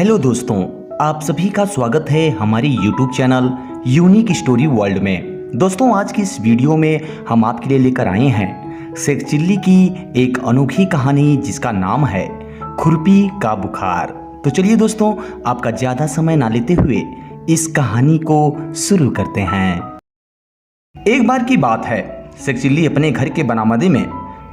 Hello दोस्तों, आप सभी का स्वागत है हमारी YouTube channel unique story world में। दोस्तों, आज की इस वीडियो में हम आपके लिए लेकर आए हैं शेख चिल्ली की एक अनोखी कहानी जिसका नाम है खुरपी का बुखार। तो चलिए दोस्तों, आपका ज़्यादा समय ना लेते हुए इस कहानी को शुरू करते हैं। एक बार की बात है, शेख चिल्ली अपने घर के बरामदे में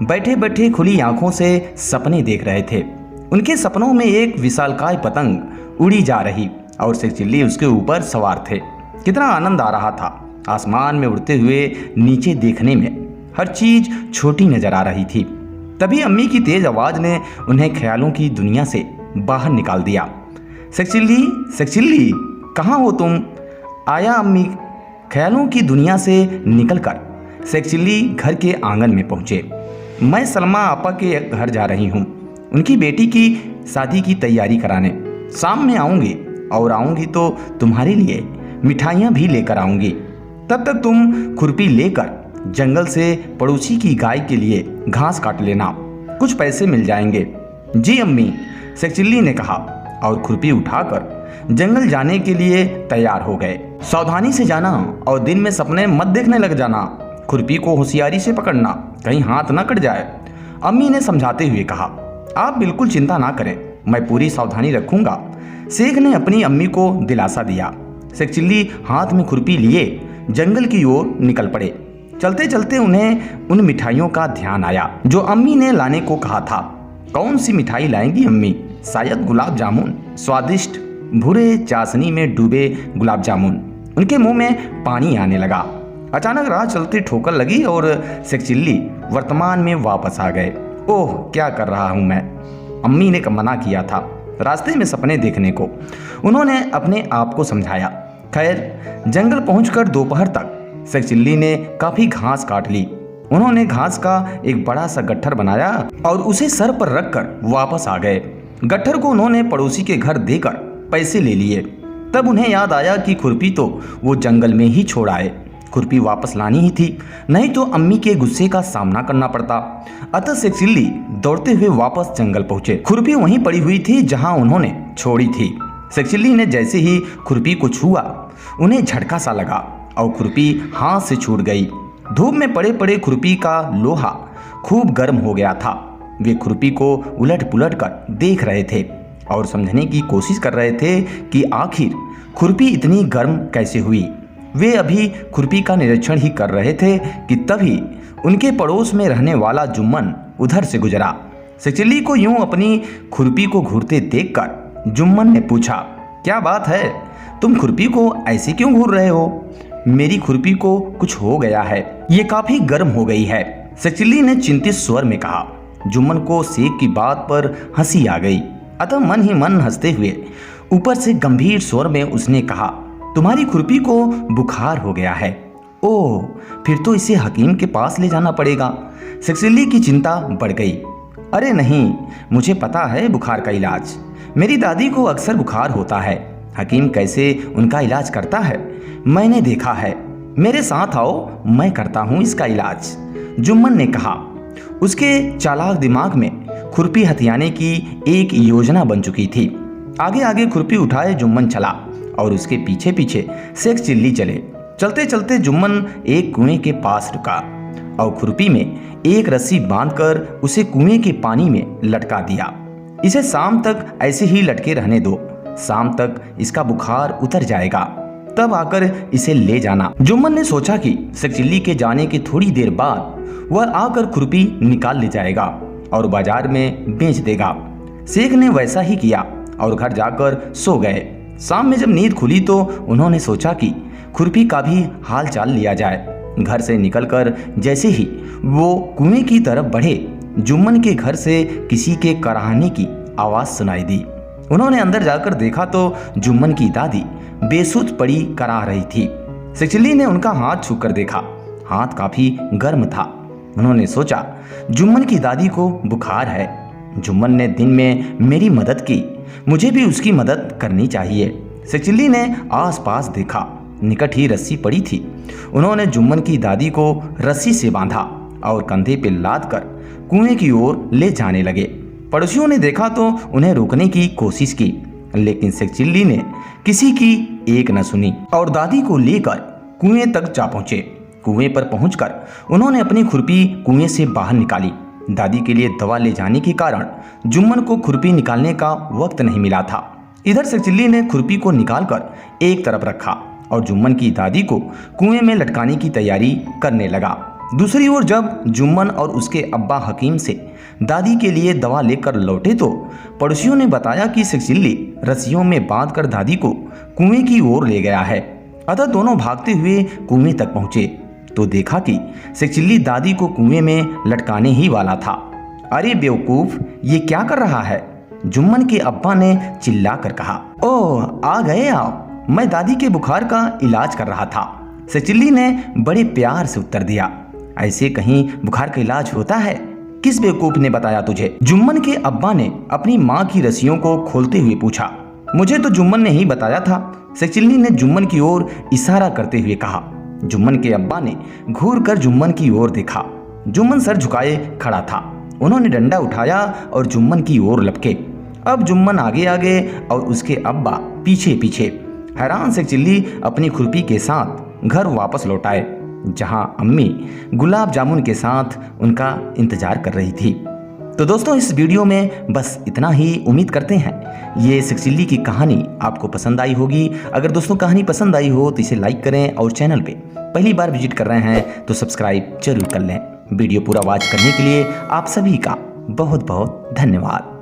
बैठे बैठे खुली आंखों से सपने देख रहे थे। उनके सपनों में एक विशालकाय पतंग उड़ी जा रही और शेख चिल्ली उसके ऊपर सवार थे। कितना आनंद आ रहा था। आसमान में उड़ते हुए नीचे देखने में हर चीज छोटी नजर आ रही थी। तभी अम्मी की तेज आवाज ने उन्हें ख्यालों की दुनिया से बाहर निकाल दिया। शेख चिल्ली, कहाँ हो तुम? आया अम्मी ख्यालों की दुनिया से निकलकर शेख चिल्ली घर के आंगन में पहुंचे। मैं सलमा आपा के घर जा रही हूँ, उनकी बेटी की शादी की तैयारी कराने। शाम में आऊंगी और आऊंगी तो तुम्हारे लिए मिठाइयाँ भी लेकर आऊंगी। तब तक तुम खुरपी लेकर जंगल से पड़ोसी की गाय के लिए घास काट लेना, कुछ पैसे मिल जाएंगे। जी अम्मी, शेख चिल्ली ने कहा और खुरपी उठाकर जंगल जाने के लिए तैयार हो गए। सावधानी से जाना और दिन में सपने मत देखने लग जाना। खुरपी को होशियारी से पकड़ना, कहीं हाथ न कट जाए, अम्मी ने समझाते हुए कहा। आप बिल्कुल चिंता ना करें, मैं पूरी सावधानी रखूंगा, शेख ने अपनी अम्मी को दिलासा दिया। शेख चिल्ली हाथ में खुरपी लिए जंगल की ओर निकल पड़े। चलते चलते उन्हें उन मिठाइयों का ध्यान आया जो अम्मी ने लाने को कहा था। कौन सी मिठाई लाएंगी अम्मी? शायद गुलाब जामुन, स्वादिष्ट भूरे चाशनी में डूबे गुलाब जामुन। उनके मुंह में पानी आने लगा। अचानक राह चलते ठोकर लगी और शेख चिल्ली वर्तमान में वापस आ गए। ओह, क्या कर रहा हूं मैं? अम्मी ने मना किया था रास्ते में सपने देखने को, उन्होंने अपने आप को समझाया। खैर, जंगल पहुंचकर दोपहर तक शेख चिल्ली ने काफी घास काट ली। उन्होंने घास का एक बड़ा सा गट्ठर बनाया और उसे सर पर रखकर वापस आ गए। गट्ठर को उन्होंने पड़ोसी के घर देकर पैसे ले लिए। तब उन्हें याद आया कि खुरपी तो वो जंगल में ही छोड़ आए। खुरपी वापस लानी ही थी, नहीं तो अम्मी के गुस्से का सामना करना पड़ता। अतः शेख चिल्ली दौड़ते हुए वापस जंगल पहुंचे। खुरपी वहीं पड़ी हुई थी जहां उन्होंने छोड़ी थी। शेख चिल्ली ने जैसे ही खुरपी को छुआ, उन्हें झटका सा लगा और खुरपी हाथ से छूट गई। धूप में पड़े पड़े खुरपी का लोहा खूब गर्म हो गया था। वे खुरपी को उलट पुलट कर देख रहे थे और समझने की कोशिश कर रहे थे कि आखिर खुरपी इतनी गर्म कैसे हुई। वे अभी खुरपी का निरीक्षण ही कर रहे थे कि तभी उनके पड़ोस में रहने वाला जुम्मन उधर से गुजरा। शेख चिल्ली को यूं अपनी खुरपी को घूरते देखकर जुम्मन ने पूछा, क्या बात है, तुम खुरपी को ऐसे क्यों घूर रहे हो? मेरी खुरपी को कुछ हो गया है, ये काफी गर्म हो गई है, शेख चिल्ली ने चिंतित स्वर में कहा। जुम्मन को शेख की बात पर हंसी आ गई, अतः मन ही मन हंसते हुए ऊपर से गंभीर स्वर में उसने कहा, तुम्हारी खुरपी को बुखार हो गया है। ओह, फिर तो इसे हकीम के पास ले जाना पड़ेगा। शेख चिल्ली की चिंता बढ़ गई। अरे नहीं, मुझे पता है बुखार का इलाज। मेरी दादी को अक्सर बुखार होता है। हकीम कैसे उनका इलाज करता है मैंने देखा है। मेरे साथ आओ, मैं करता हूँ इसका इलाज, जुम्मन ने कहा। उसके चालाक दिमाग में खुरपी हथियाने की एक योजना बन चुकी थी। आगे आगे खुरपी उठाए जुम्मन चला और उसके पीछे पीछे शेख चिल्ली चले। चलते चलते जुम्मन एक कुएं के पास रुका और खुरपी में एक रस्सी बांधकर उसे कुएं के पानी में लटका दिया। इसे शाम तक ऐसे ही लटके रहने दो, शाम तक इसका बुखार उतर जाएगा, तब आकर इसे ले जाना। जुम्मन ने सोचा कि शेख चिल्ली के जाने के थोड़ी देर बाद वह आकर खुरपी निकाल ले जाएगा और बाजार में बेच देगा। शेख ने वैसा ही किया और घर जाकर सो गए। शाम में जब नींद खुली तो उन्होंने सोचा कि खुरपी का भी हाल चाल लिया जाए। घर से निकलकर जैसे ही वो कुएं की तरफ बढ़े, जुम्मन के घर से किसी के कराहने की आवाज सुनाई दी। उन्होंने अंदर जाकर देखा तो जुम्मन की दादी बेसुध पड़ी कराह रही थी। शेख चिल्ली ने उनका हाथ छूकर देखा, हाथ काफी गर्म था। उन्होंने सोचा, जुम्मन की दादी को बुखार है। जुम्मन ने दिन में मेरी मदद की, मुझे भी उसकी मदद करनी चाहिए। शेख चिल्ली ने आसपास देखा, निकट ही रस्सी पड़ी थी। उन्होंने जुम्मन की दादी को रस्सी से बांधा और कंधे पे लाद कर कुएं की ओर ले जाने लगे। पड़ोसियों ने देखा तो उन्हें रोकने की कोशिश की, लेकिन सेकचिल्ली ने किसी की एक न सुनी और दादी को लेकर कुएं तक जा पहुंचे। कुएं पर पहुंचकर उन्होंने अपनी खुरपी कुएं से बाहर निकाली। दादी के लिए दवा ले जाने के कारण जुम्मन को खुरपी निकालने का वक्त नहीं मिला था। इधर सेकचिल्ली ने खुरपी को निकालकर एक तरफ रखा और जुम्मन की दादी को कुएं में लटकाने की तैयारी करने लगा। दूसरी ओर जब जुम्मन और उसके अब्बा हकीम से दादी के लिए दवा लेकर लौटे तो पड़ोसियों ने बताया कि सेकचिल्ली रस्सियों में बांधकर दादी को कुएं की ओर ले गया है। अतः दोनों भागते हुए कुएं तक पहुंचे तो देखा कि सेकचिल्ली दादी को कुएं में लटकाने ही वाला था। अरे बेवकूफ, ये क्या कर रहा है? जुम्मन के अब्बा ने चिल्लाकर कहा। ओह, आ गए आप, मैं दादी के बुखार का इलाज कर रहा था। सेकचिल्ली ने बड़े प्यार से उत्तर दिया। ऐसे कहीं बुखार का इलाज होता है? किस बेवकूफ ने बताया तुझे? जुम्मन के अब्बा ने अपनी माँ की रस्सियों को खोलते हुए पूछा। मुझे तो जुम्मन ने ही बताया था, सेकचिल्ली ने जुम्मन की ओर इशारा करते हुए कहा। जुम्मन के अब्बा ने घूर कर जुम्मन की ओर देखा। जुम्मन सर झुकाए खड़ा था। उन्होंने डंडा उठाया और जुम्मन की ओर लपके। अब जुम्मन आगे आगे और उसके अब्बा पीछे पीछे। हैरान सेकचिल्ली अपनी खुरपी के साथ घर वापस लौट आए, जहां अम्मी गुलाब जामुन के साथ उनका इंतजार कर रही थी। तो दोस्तों, इस वीडियो में बस इतना ही। उम्मीद करते हैं ये सेकचिल्ली की कहानी आपको पसंद आई होगी। अगर दोस्तों कहानी पसंद आई हो तो इसे लाइक करें और चैनल पे पहली बार विजिट कर रहे हैं तो सब्सक्राइब जरूर कर लें। वीडियो पूरा वॉच करने के लिए आप सभी का बहुत बहुत धन्यवाद।